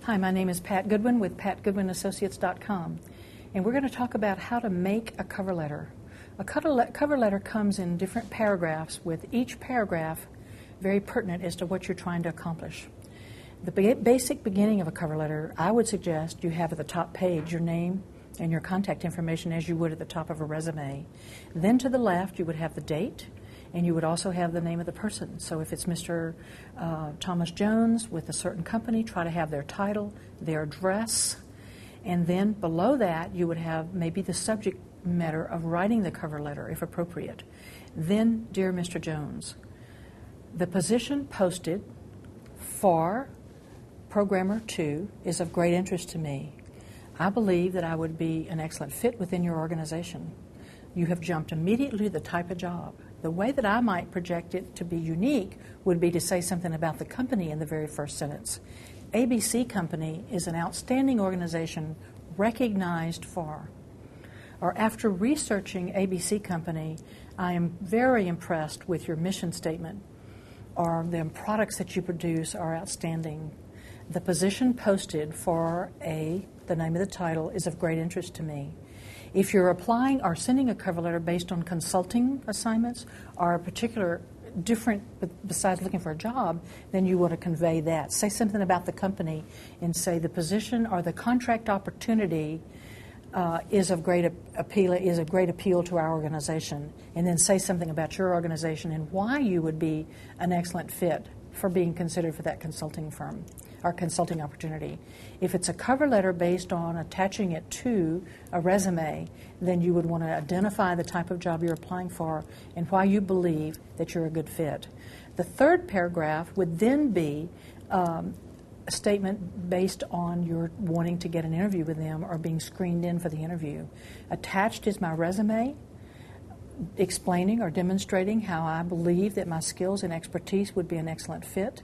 Hi, my name is Pat Goodwin with PatGoodwinAssociates.com, and we're going to talk about how to make a cover letter. A cover letter comes in different paragraphs, with each paragraph very pertinent as to what you're trying to accomplish. The basic beginning of a cover letter, I would suggest you have at the top page your name and your contact information as you would at the top of a resume. Then to the left, you would have the date, and you would also have the name of the person. So if it's Mr. Thomas Jones with a certain company, try to have their title, their address, and then below that you would have maybe the subject matter of writing the cover letter if appropriate. Then, dear Mr. Jones, the position posted for Programmer 2 is of great interest to me. I believe that I would be an excellent fit within your organization. You have jumped immediately to the type of job. The way that I might project it to be unique would be to say something about the company in the very first sentence. ABC Company is an outstanding organization recognized for. Or after researching ABC Company, I am very impressed with your mission statement, or the products that you produce are outstanding. The position posted for the name of the title is of great interest to me. If you're applying or sending a cover letter based on consulting assignments or a particular different, besides looking for a job, then you want to convey that. Say something about the company and say the position or the contract opportunity is of great appeal to our organization, and then say something about your organization and why you would be an excellent fit for being considered for that consulting firm or consulting opportunity. If it's a cover letter based on attaching it to a resume, then you would want to identify the type of job you're applying for and why you believe that you're a good fit. The third paragraph would then be a statement based on your wanting to get an interview with them or being screened in for the interview. Attached is my resume, explaining or demonstrating how I believe that my skills and expertise would be an excellent fit.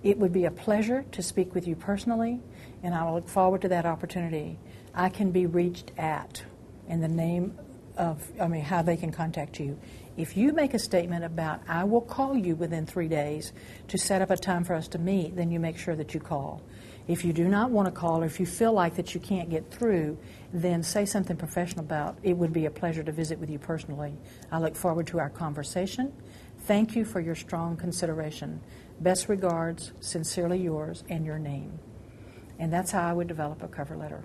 It would be a pleasure to speak with you personally, and I will look forward to that opportunity. I can be reached at, and the name of, how they can contact you. If you make a statement about, I will call you within 3 days to set up a time for us to meet, then you make sure that you call. If you do not want to call, or if you feel like that you can't get through, then say something professional about, it would be a pleasure to visit with you personally. I look forward to our conversation. Thank you for your strong consideration. Best regards, sincerely yours, and your name. And that's how I would develop a cover letter.